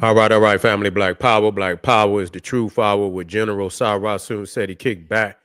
All right, family. Black Power. Black Power is the true power with General Sarasun said he kicked back.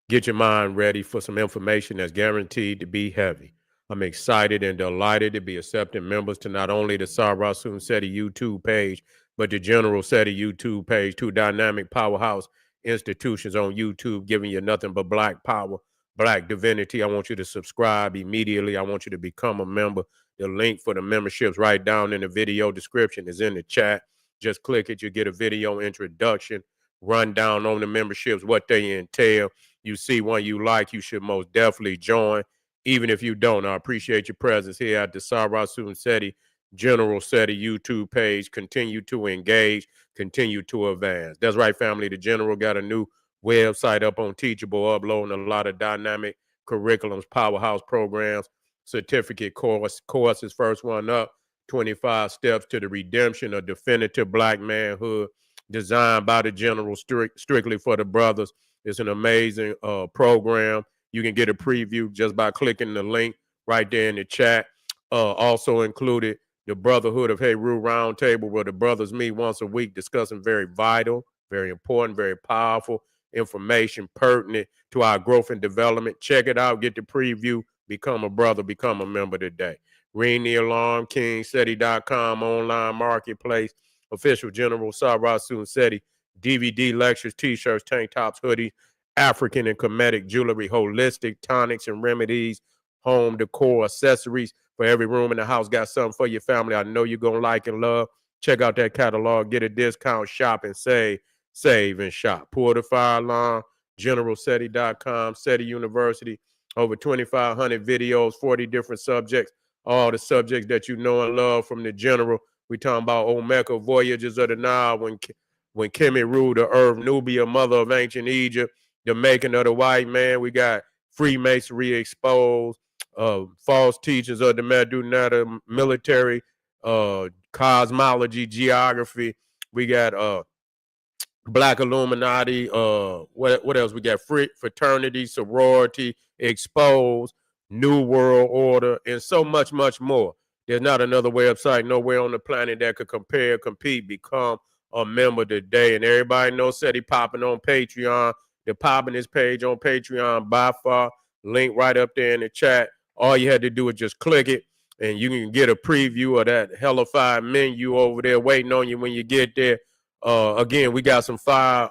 Get your mind ready for some information that's guaranteed to be heavy. I'm excited and delighted to be accepting members to not only the Sarasun Seti YouTube page, but the General Seti YouTube page, two dynamic powerhouse institutions on YouTube giving you nothing but black power, black divinity. I want you to subscribe immediately. I want you to become a member. The link for the memberships right down in the video description is in the chat. Just click it. You get a video introduction, rundown on the memberships, what they entail. You see one you like, you should most definitely join. Even if you don't, I appreciate your presence here at the Sarasun Seti General Seti YouTube page. Continue to engage, continue to advance. That's right, family. The General got a new website up on Teachable, uploading a lot of dynamic curriculums, powerhouse programs, certificate courses. First one up, 25 Steps to the Redemption of Definitive Black Manhood, designed by the General strictly for the brothers. It's an amazing program. You can get a preview just by clicking the link right there in the chat. Also included the Brotherhood of Heru Roundtable, where the brothers meet once a week discussing very vital, very important, very powerful information pertinent to our growth and development. Check it out. Get the preview. Become a brother. Become a member today. Ring the alarm, KingSeti.com, online marketplace, official General Sarasun Seti, DVD lectures, t-shirts, tank tops, hoodies, African and Kemetic jewelry, holistic tonics and remedies, home decor, accessories for every room in the house. Got something for your family I know you're going to like and love. Check out that catalog. Get a discount, shop, and save and shop. Pour the fire alarm, GeneralSeti.com, Seti University, over 2,500 videos, 40 different subjects, all the subjects that you know and love from the General. We talking about Omega, Voyages of the Nile, when Kemet ruled the earth, Nubia, mother of ancient Egypt, the making of the white man. We got Freemasonry exposed, false teachings of the Medunata, military, cosmology, geography. We got Black Illuminati. What else? We got fraternity, sorority, exposed, New World Order, and so much, much more. There's not another website nowhere on the planet that could compare, compete, become a member today. And everybody knows Seti popping on Patreon. They're popping his page on Patreon by far. Link right up there in the chat. All you had to do is just click it, and you can get a preview of that hellified menu over there waiting on you when you get there. Again, we got some fire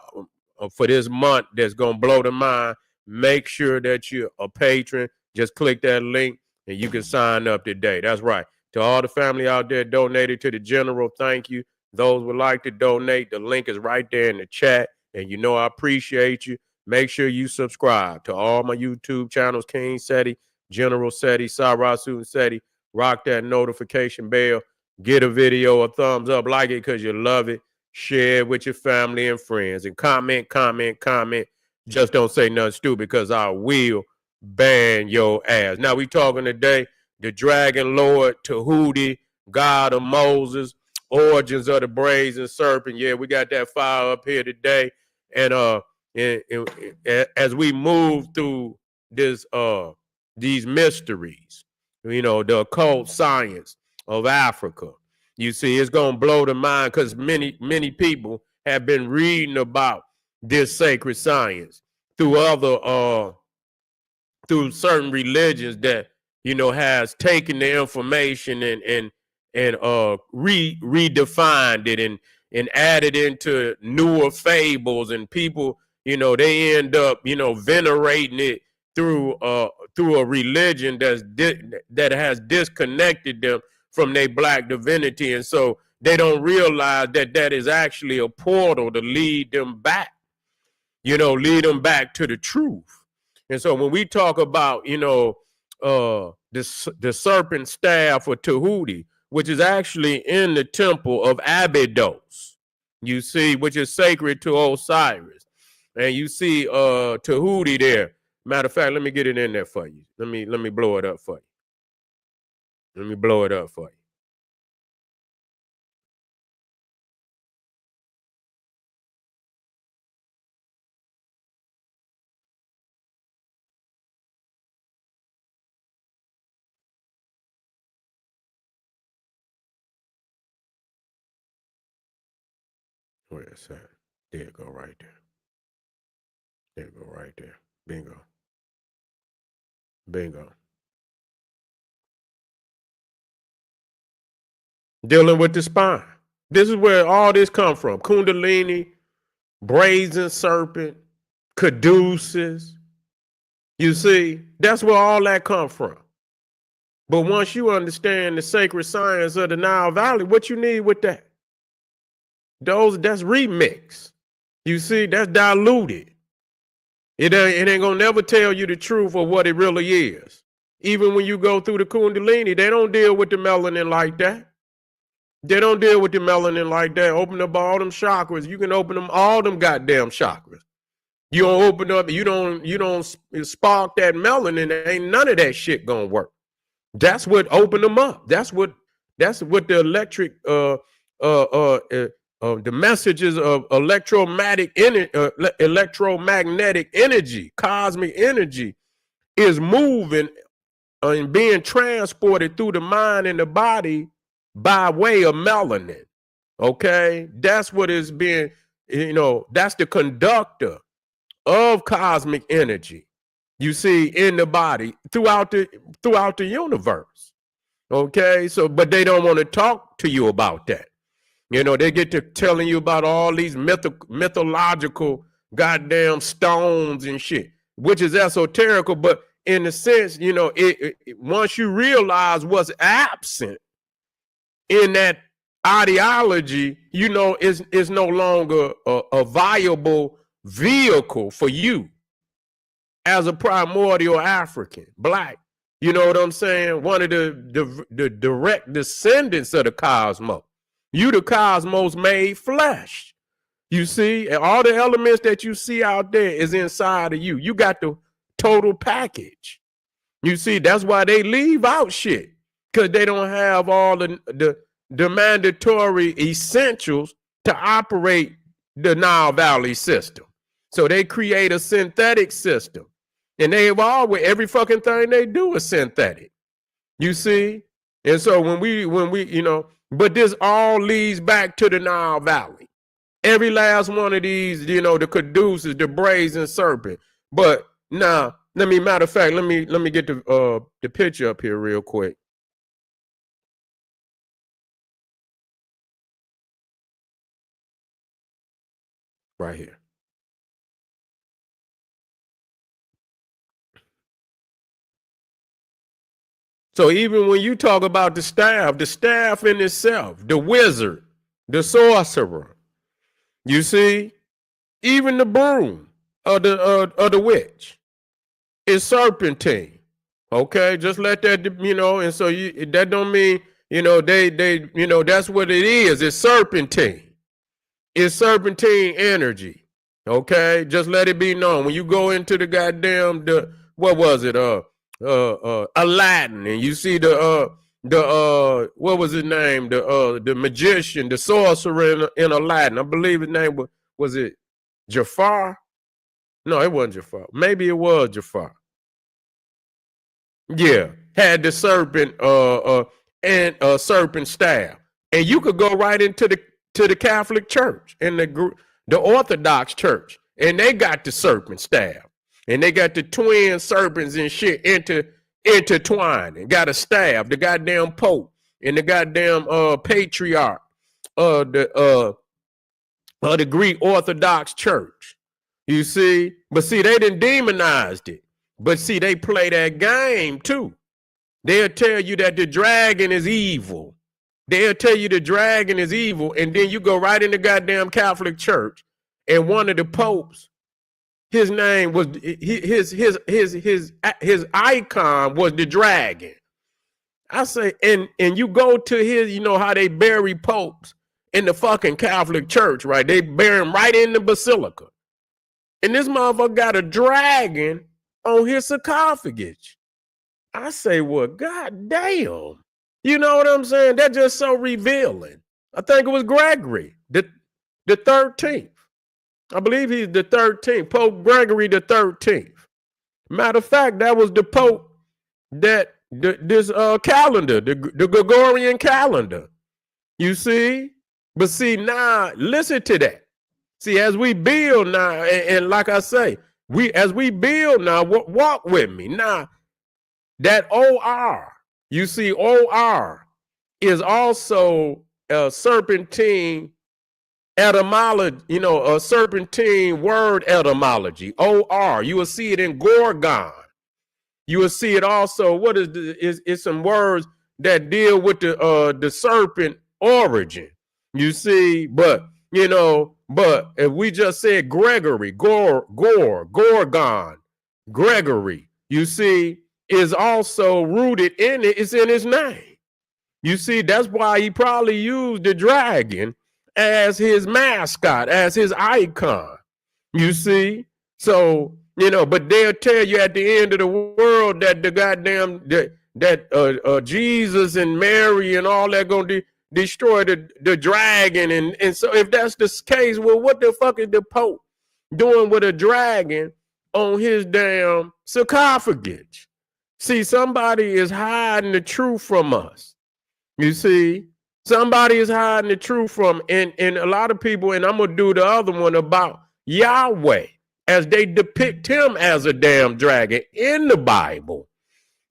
for this month that's going to blow the mind. Make sure that you're a patron. Just click that link and you can sign up today. That's right. To all the family out there donated to the General, thank you. Those would like to donate, the link is right there in the chat. And you know I appreciate you. Make sure you subscribe to all my YouTube channels, King Seti, General Seti, Sarasun Seti. Rock that notification bell. Get a video a thumbs up, like it because you love it. Share it with your family and friends. And comment. Just don't say nothing stupid because I will ban your ass. Now we talking today, the Dragon Lord, Tehuti, God of Moses, origins of the Brazen Serpent. Yeah, we got that fire up here today. And as we move through this these mysteries, you know, the occult science of Africa, you see, it's going to blow the mind because many people have been reading about this sacred science through through certain religions that, you know, has taken the information and redefined it and added into newer fables, and people, you know, they end up, you know, venerating it through a religion that has disconnected them from their black divinity, and so they don't realize that that is actually a portal to lead them back, you know, lead them back to the truth. And so when we talk about, you know, the serpent staff or Tehuti, which is actually in the temple of Abydos, you see, which is sacred to Osiris, and you see Tehuti there. Matter of fact, let me get it in there for you. Let me blow it up for you. Let me blow it up for you. Where is that? There it go right there. There it go right there. Bingo. Bingo. Dealing with the spine. This is where all this come from. Kundalini, Brazen Serpent, Caduceus. You see, that's where all that come from. But once you understand the sacred science of the Nile Valley, what you need with that? That's remix. You see, that's diluted. It ain't gonna never tell you the truth of what it really is. Even when you go through the Kundalini, they don't deal with the melanin like that. They don't deal with the melanin like that. Open up all them chakras. You can open them all them goddamn chakras. You don't open up. You don't spark that melanin. Ain't none of that shit gonna work. That's what opened them up. That's what the electric the messages of electromagnetic energy, cosmic energy, is moving and being transported through the mind and the body by way of melanin. Okay, that's what is being, that's the conductor of cosmic energy. You see, in the body throughout the universe. Okay, so but they don't want to talk to you about that. They get to telling you about all these mythological goddamn stones and shit, which is esoterical. But in a sense, once you realize what's absent in that ideology, is no longer a viable vehicle for you as a primordial African, black. You know what I'm saying? One of the direct descendants of the cosmos. You the cosmos made flesh. You see, and all the elements that you see out there is inside of you. You got the total package. You see, that's why they leave out shit, because they don't have all the mandatory essentials to operate the Nile Valley system. So they create a synthetic system. And they've always, every fucking thing they do is synthetic. You see? And so when we, but this all leads back to the Nile Valley. Every last one of these, the Caduceus, the Brazen Serpent. But now, matter of fact, let me get the picture up here real quick. Right here. So even when you talk about the staff in itself, the wizard, the sorcerer, you see, even the broom of the witch is serpentine. Okay, just let that, and so that don't mean, that's what it is. It's serpentine. It's serpentine energy. Okay, just let it be known. When you go into the goddamn, what was it? Aladdin, and you see the what was his name? The magician, the sorcerer in Aladdin. I believe his name was it Jafar? No, it wasn't Jafar. Maybe it was Jafar. Yeah, had the serpent and a serpent staff, and you could go right into the Catholic Church and the Orthodox Church, and they got the serpent staff. And they got the twin serpents and shit intertwined, and got a staff, the goddamn Pope and the goddamn patriarch of the Greek Orthodox Church. You see? But see, they done demonized it. But see, they play that game too. They'll tell you that the dragon is evil. They'll tell you the dragon is evil, and then you go right in the goddamn Catholic Church, and one of the popes, his name was his icon was the dragon. I say, and you go to his, how they bury popes in the fucking Catholic Church, right? They bury him right in the basilica, and this motherfucker got a dragon on his sarcophagus. I say, well, goddamn, you know what I'm saying? That's just so revealing. I think it was Gregory the 13th. I believe he's the 13th, Pope Gregory the 13th. Matter of fact, that was the Pope that this calendar, the Gregorian calendar. You see, But see, now listen to that. See, as we build now, and like I say, as we build now, walk with me. Now, that OR, you see, OR is also a serpentine etymology, a serpentine word etymology. OR. You will see it in Gorgon. You will see it also. What is some words that deal with the serpent origin. You see, but if we just said Gregory, Gorgon, Gregory, you see, is also rooted in it. It's in his name. You see, that's why he probably used the dragon as his mascot, as his icon. You see, so but they'll tell you at the end of the world that the goddamn that Jesus and Mary and all that gonna destroy the dragon, and so if that's the case, well, what the fuck is the Pope doing with a dragon on his damn sarcophagus? See, somebody is hiding the truth from us. You see, somebody is hiding the truth from, and a lot of people, and I'm gonna do the other one about Yahweh as they depict him as a damn dragon in the Bible.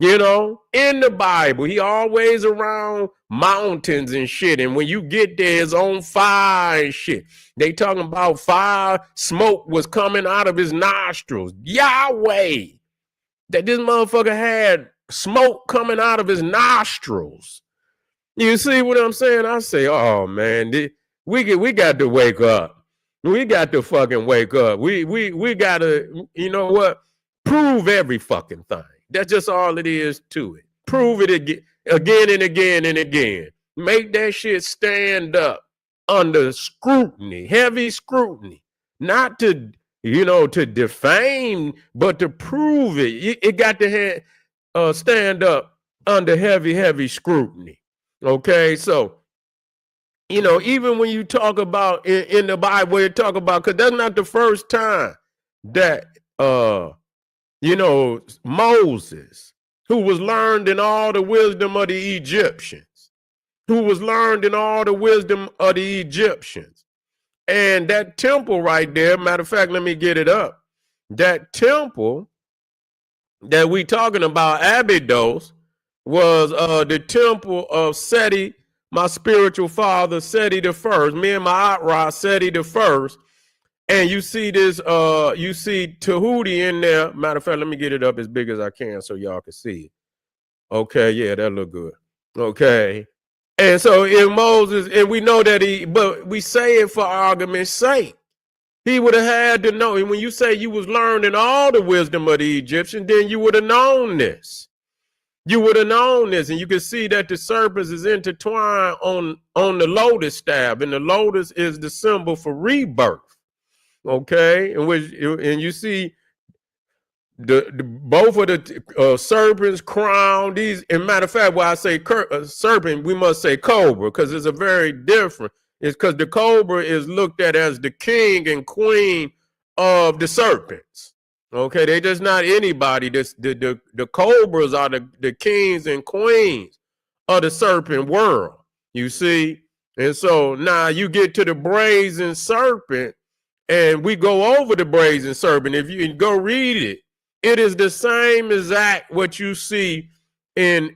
In the Bible, he always around mountains and shit. And when you get there, it's on fire and shit. They talking about fire, smoke was coming out of his nostrils. Yahweh, that this motherfucker had smoke coming out of his nostrils. You see what I'm saying? I say, oh man, we got to wake up. We got to fucking wake up. We got to, prove every fucking thing. That's just all it is to it. Prove it again and again and again. Make that shit stand up under scrutiny, heavy scrutiny. Not to, to defame, but to prove it. It got to stand up under heavy scrutiny. Okay, so even when you talk about in the Bible, you talk about, because that's not the first time that Moses, who was learned in all the wisdom of the Egyptians, and that temple right there, matter of fact, let me get it up. That temple that we talking about, Abydos, was the temple of Seti, my spiritual father, Seti the first. Me and my Atra, Seti the first. And you see this, you see Tehuti in there. Matter of fact, let me get it up as big as I can so y'all can see it. Okay, yeah, that look good. Okay. And so in Moses, and we know that but we say it for argument's sake. He would have had to know. And when you say you was learning all the wisdom of the Egyptians, then you would have known this. You would have known this, and you can see that the serpents is intertwined on the lotus staff, and the lotus is the symbol for rebirth. Okay, and you see the both of the serpents crowned. These, and matter of fact, when I say serpent, we must say cobra, because it's a very different. It's because the cobra is looked at as the king and queen of the serpents. Okay, they just not anybody. The cobras are the kings and queens of the serpent world. You see, and so now you get to the brazen serpent, and we go over the brazen serpent. If you go read it, it is the same exact what you see in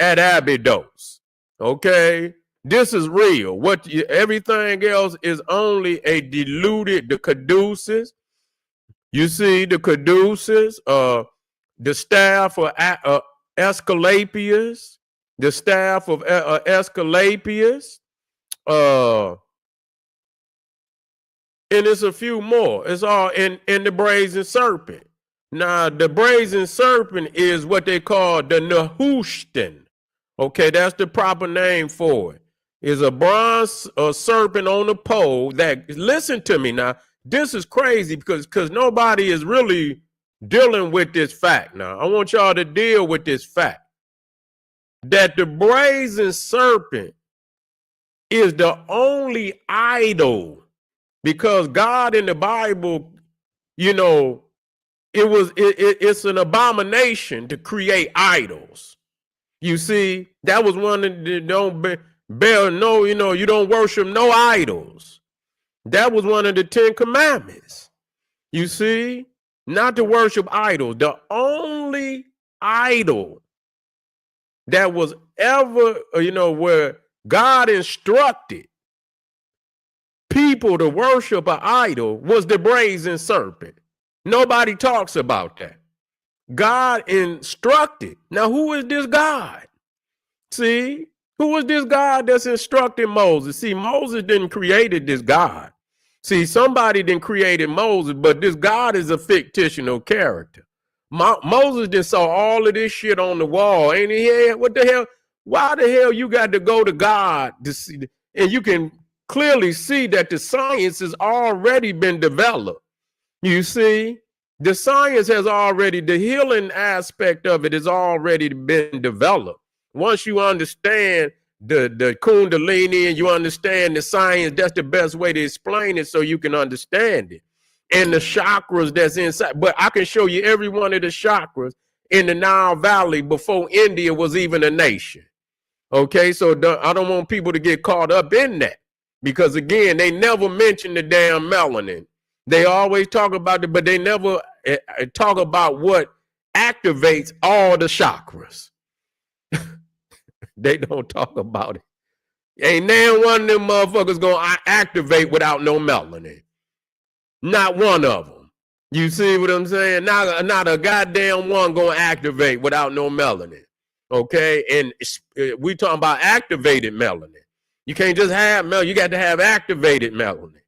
at Abydos. Okay, this is real. Everything else is only a diluted, the caduceus. You see the caduceus, the staff of Asclepius, the staff of Asclepius, and it's a few more. It's all in the brazen serpent. Now, the brazen serpent is what they call the Nehushtan. Okay, that's the proper name for it. It's a bronze serpent on a pole that, listen to me now, this is crazy because nobody is really dealing with this fact now. I want y'all to deal with this fact that the brazen serpent is the only idol, because God in the Bible, it's an abomination to create idols. You see, that was one of the No, you don't worship no idols. That was one of the 10 commandments. You see, not to worship idols. The only idol that was ever, where God instructed people to worship an idol was the brazen serpent. Nobody talks about that. God instructed. Now, who is this God? See, who is this God that's instructing Moses? See, Moses didn't created this God. See, somebody didn't created Moses, but this God is a fictional character. Moses just saw all of this shit on the wall. Ain't he here? What the hell? Why the hell you got to go to God to see? And you can clearly see that the science has already been developed. You see, the science has already, the healing aspect of it has already been developed. Once you understand the Kundalini and you understand the science, that's the best way to explain it so you can understand it. And the chakras that's inside. But I can show you every one of the chakras in the Nile Valley before India was even a nation. Okay, so I don't want people to get caught up in that. Because again, they never mention the damn melanin. They always talk about it, but they never talk about what activates all the chakras. They don't talk about it. Ain't now one of them motherfuckers gonna activate without no melanin. Not one of them. You see what I'm saying? Not a goddamn one gonna activate without no melanin. Okay, and we talking about activated melanin. You can't just have melanin. You got to have activated melanin.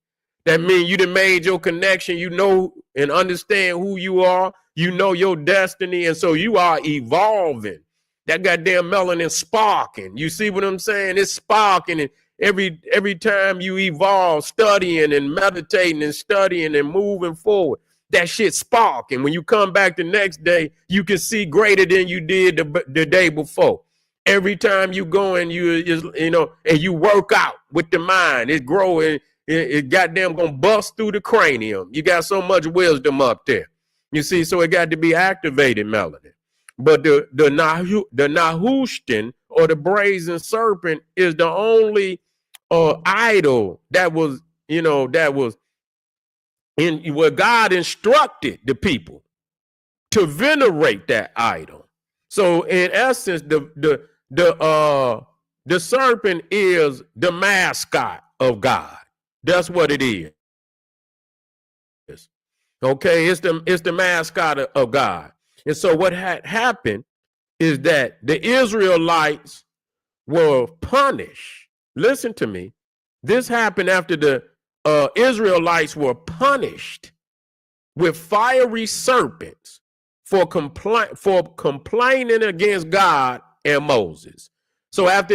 That means you done made your connection. You know and understand who you are. You know your destiny, and so you are evolving. That goddamn melanin sparking. You see what I'm saying? It's sparking, and every time you evolve, studying and meditating and studying and moving forward, that shit sparking. When you come back the next day, you can see greater than you did the day before. Every time you go and and you work out with the mind, it's growing. It goddamn gonna bust through the cranium. You got so much wisdom up there. You see, so it got to be activated melanin. But the Nehushtan or the brazen serpent is the only idol that was, that was in where God instructed the people to venerate that idol. So in essence, the serpent is the mascot of God. That's what it is. Okay, it's the mascot of God. And so what had happened is that the Israelites were punished. Listen to me. This happened after the Israelites were punished with fiery serpents for complaining against God and Moses. So after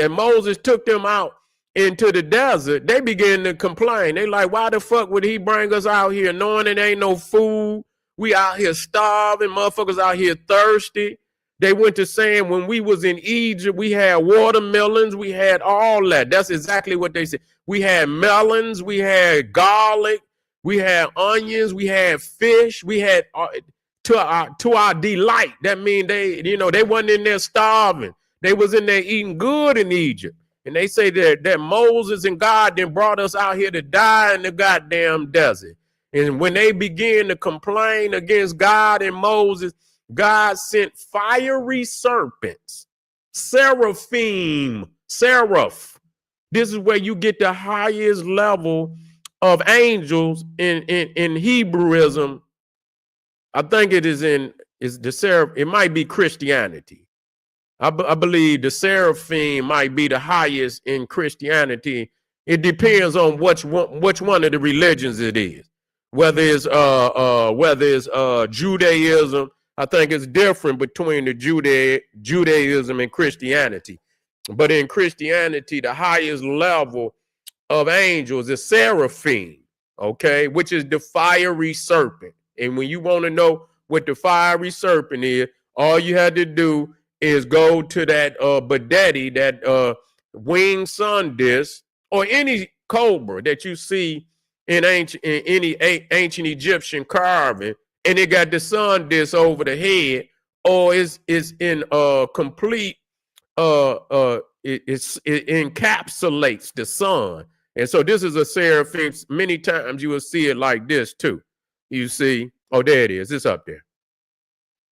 Moses took them out into the desert, they began to complain. They like, why the fuck would he bring us out here knowing it ain't no food? We out here starving, motherfuckers out here thirsty. They went to saying when we was in Egypt, we had watermelons, we had all that. That's exactly what they said. We had melons, we had garlic, we had onions, we had fish, we had to our delight. That means they wasn't in there starving. They was in there eating good in Egypt. And they say that Moses and God then brought us out here to die in the goddamn desert. And when they began to complain against God and Moses, God sent fiery serpents, seraph. This is where you get the highest level of angels in Hebrewism. I think it might be Christianity. I believe the seraphim might be the highest in Christianity. It depends on which one of the religions it is. Whether it's Judaism, I think it's different between the Judaism and Christianity. But in Christianity, the highest level of angels is seraphim, okay, which is the fiery serpent. And when you want to know what the fiery serpent is, all you had to do is go to that Badeti, that winged sun disk, or any cobra that you see in any ancient Egyptian carving, and it got the sun disk over the head, or it's in complete it encapsulates the sun. And so this is a seraphim. Many times you will see it like this too. You see, oh, there it is. It's up there.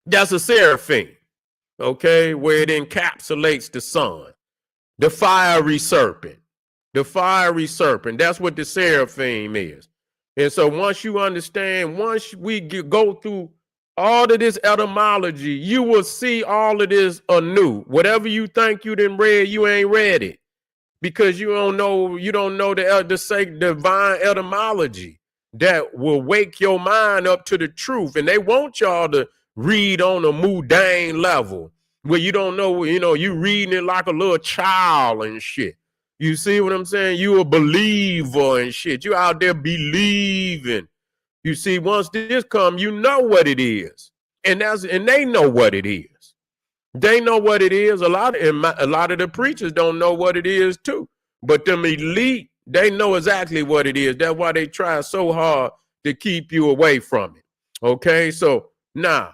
That's a seraphim, okay, where it encapsulates the sun. The fiery serpent. The fiery serpent. That's what the seraphim is. And so once you understand, once we go through all of this etymology, you will see all of this anew. Whatever you think you didn't read, you ain't read it. Because you don't know the divine etymology that will wake your mind up to the truth. And they want y'all to read on a mundane level where you don't know, you reading it like a little child and shit. You see what I'm saying? You a believer and shit. You out there believing. You see, once this come, you know what it is. And they know what it is. They know what it is. A lot of the preachers don't know what it is too. But them elite, they know exactly what it is. That's why they try so hard to keep you away from it. Okay, so now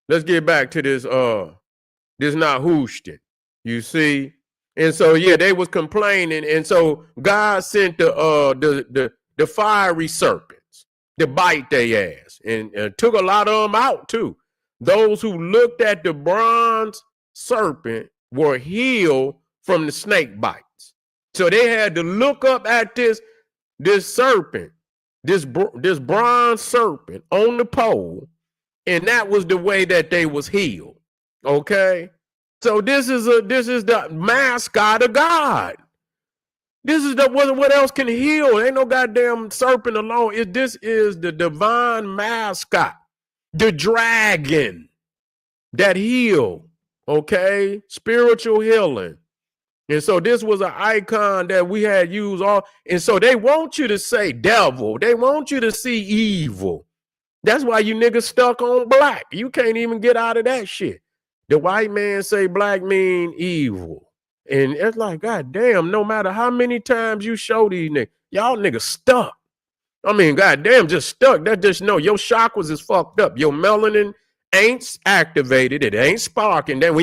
let's get back to this not Houston. You see, and so yeah, they was complaining, and so God sent the fiery serpents to bite their ass, and took a lot of them out too. Those who looked at the bronze serpent were healed from the snake bites. So they had to look up at this serpent, this bronze serpent on the pole, and that was the way that they was healed. Okay, so this is the mascot of God. This is what else can heal? Ain't no goddamn serpent alone. This is the divine mascot. The dragon that healed, okay? Spiritual healing. And so this was an icon that we had used all. And so they want you to say devil. They want you to see evil. That's why you niggas stuck on black. You can't even get out of that shit. The white man say black mean evil. And it's like, God damn, no matter how many times you show these niggas, y'all niggas stuck. I mean, goddamn, just stuck. That just know your chakras is fucked up. Your melanin ain't activated. It ain't sparking. That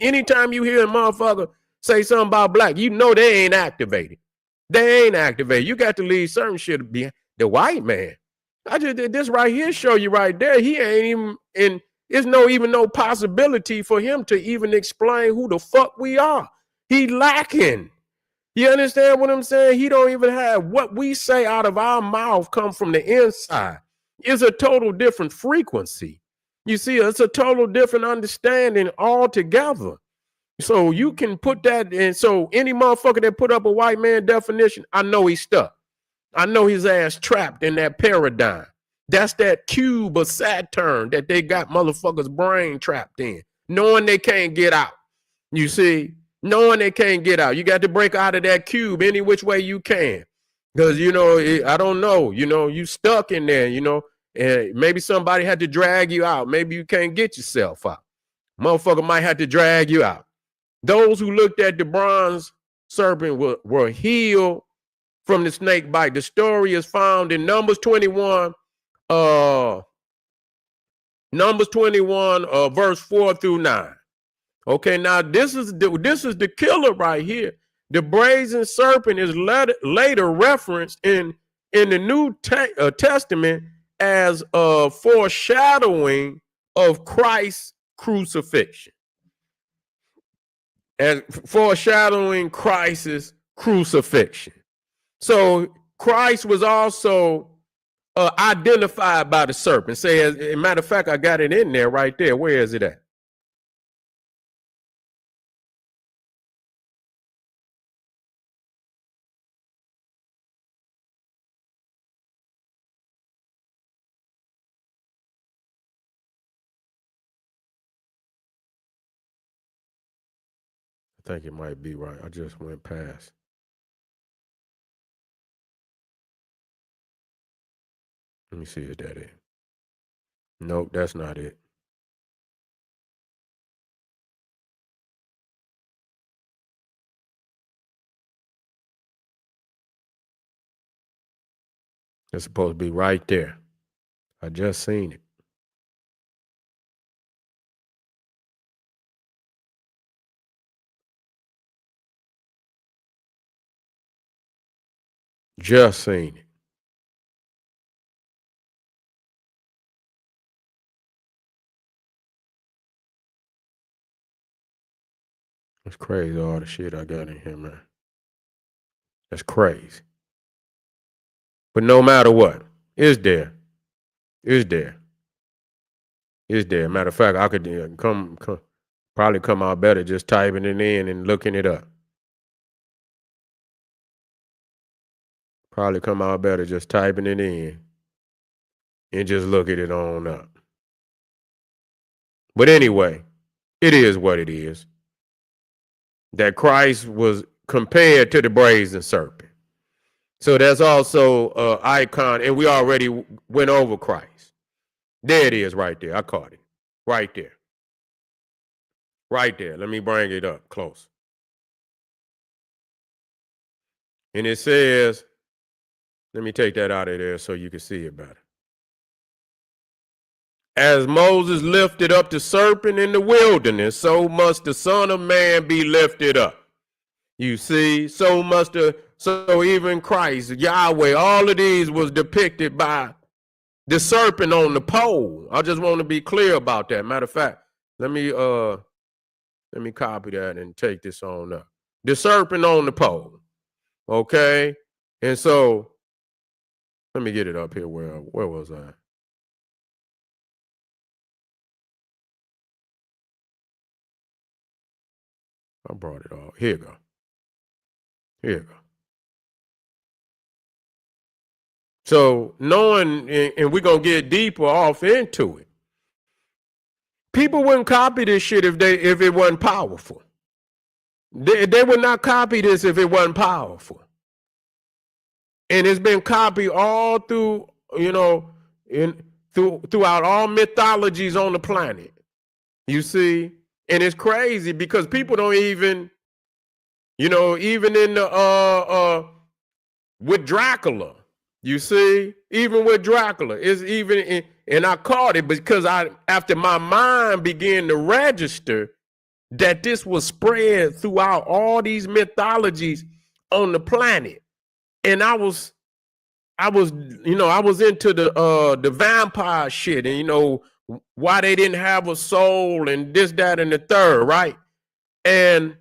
anytime you hear a motherfucker say something about black, you know they ain't activated. They ain't activated. You got to leave certain shit be the white man. I just did this right here, show you right there. He ain't even in. There's no possibility for him to even explain who the fuck we are. He lacking. You understand what I'm saying? He don't even have what we say out of our mouth come from the inside. It's a total different frequency. You see, it's a total different understanding altogether. So you can put that in. So any motherfucker that put up a white man definition, I know he's stuck. I know his ass trapped in that paradigm. That's that cube of Saturn that they got motherfuckers' brain trapped in, knowing they can't get out. You see? Knowing they can't get out. You got to break out of that cube any which way you can. Because, I don't know, you stuck in there, and maybe somebody had to drag you out. Maybe you can't get yourself out. Motherfucker might have to drag you out. Those who looked at the bronze serpent were healed from the snake bite. The story is found in Numbers 21, verse 4 through 9. Okay, now this is the killer right here. The brazen serpent is later referenced in the New Testament as a foreshadowing of Christ's crucifixion. As foreshadowing Christ's crucifixion. So Christ was also identified by the serpent. Say, as a matter of fact, I got it in there right there. Where is it at? I think it might be right. I just went past. Let me see if that is. Nope, that's not it. It's supposed to be right there. I just seen it. Just seen it. It's crazy, all the shit I got in here, man. That's crazy. But no matter what, it's there. It's there. It's there. Matter of fact, I could probably come out better just typing it in and looking it up. Probably come out better just typing it in and just looking it on up. But anyway, it is what it is. That Christ was compared to the brazen serpent. So that's also an icon, and we already went over Christ. There it is right there. I caught it. Right there. Right there. Let me bring it up close. And it says, let me take that out of there so you can see it better. As Moses lifted up the serpent in the wilderness, so must the Son of Man be lifted up. You see, so even Christ, Yahweh, all of these was depicted by the serpent on the pole. I just want to be clear about that. Matter of fact, let me copy that and take this on up. The serpent on the pole. Okay? And so let me get it up here. Where was I? I brought it all. Here you go. Here you go. So knowing, and we're going to get deeper off into it. People wouldn't copy this shit if it wasn't powerful. They would not copy this if it wasn't powerful. And it's been copied all through, throughout all mythologies on the planet. You see? And it's crazy because people don't even, even in the with Dracula, you see, even with Dracula, it's even and I caught it because after my mind began to register that this was spread throughout all these mythologies on the planet. And I was into the vampire shit and why they didn't have a soul and this, that, and the third, right? And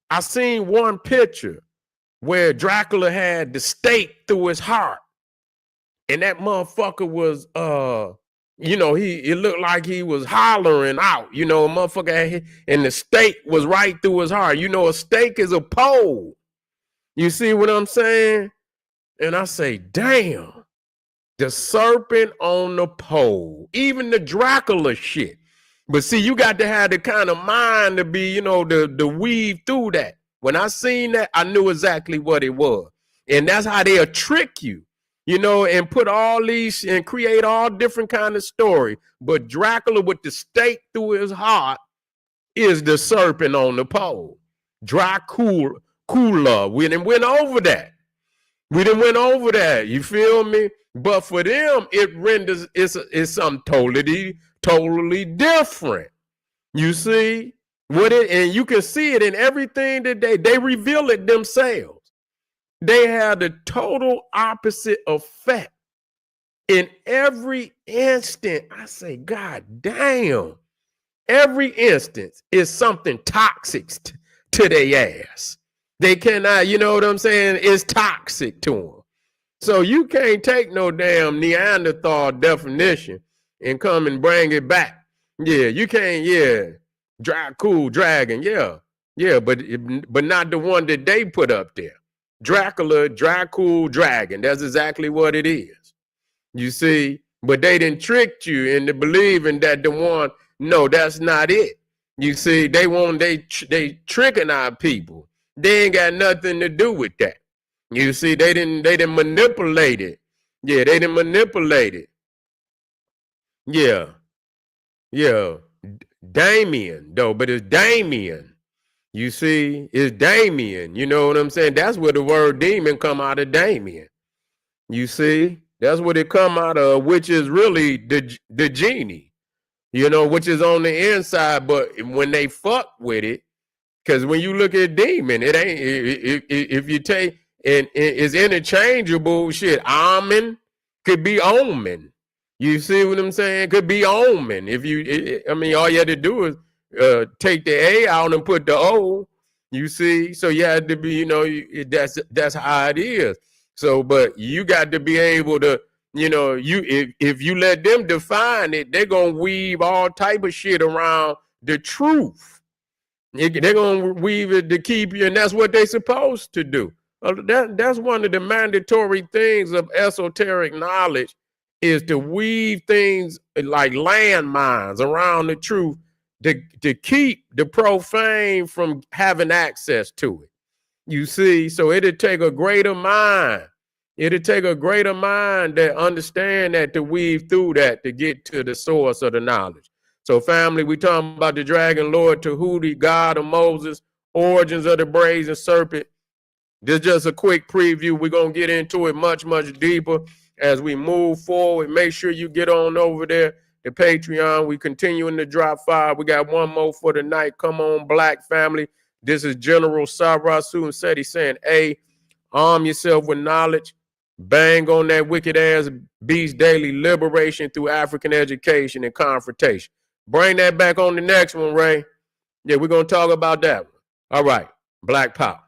I seen one picture where Dracula had the stake through his heart. And that motherfucker was, it looked like he was hollering out, motherfucker, and the stake was right through his heart. A stake is a pole. You see what I'm saying? And I say, damn. The serpent on the pole, even the Dracula shit. But see, you got to have the kind of mind to be, to weave through that. When I seen that, I knew exactly what it was. And that's how they'll trick you, and put all these and create all different kind of story. But Dracula with the stake through his heart is the serpent on the pole. Dracula. We done went over that. You feel me? But for them, it renders it's something totally different. You see and you can see it in everything that they reveal it themselves. They have the total opposite effect in every instant. I say, God damn, every instance is something toxic to their ass. They cannot, you know what I'm saying? It's toxic to them. So you can't take no damn Neanderthal definition and come and bring it back. Yeah, you can't, dragon, but not the one that they put up there. Dracula, dragon. That's exactly what it is. You see, but they didn't trick you into believing that the one, no, that's not it. You see, they tricking our people. They ain't got nothing to do with that. You see, they didn't manipulate it. Yeah, they didn't manipulate it. Yeah. Damien, though, but it's Damien. You see, it's Damien. You know what I'm saying? That's where the word demon come out of, Damien. You see, that's what it come out of, which is really the genie, which is on the inside. But when they fuck with it, because when you look at demon, it ain't, if you take, and it's interchangeable. Shit, amen could be omen. You see what I'm saying? Could be omen. If you, I mean, all you had to do is take the A out and put the O. You see, so you had to be, you know, that's how it is. So, but you got to be able to, you know, if you let them define it, they're gonna weave all type of shit around the truth. They're gonna weave it to keep you, and that's what they're supposed to do. That's one of the mandatory things of esoteric knowledge, is to weave things like landmines around the truth to keep the profane from having access to it. You see, so it'd take a greater mind. It'd take a greater mind that understand that, to weave through that to get to the source of the knowledge. So family, we talking about the dragon lord Tehuti, God of Moses, origins of the brazen serpent. This is just a quick preview. We're going to get into it much, much deeper as we move forward. Make sure you get on over there to Patreon. We continuing to drop 5. We got one more for the night. Come on, Black family. This is General Sarasu and Seti saying, hey, arm yourself with knowledge. Bang on that wicked ass beast daily. Liberation through African education and confrontation. Bring that back on the next one, Ray. Yeah, we're going to talk about that one. All right. Black Power.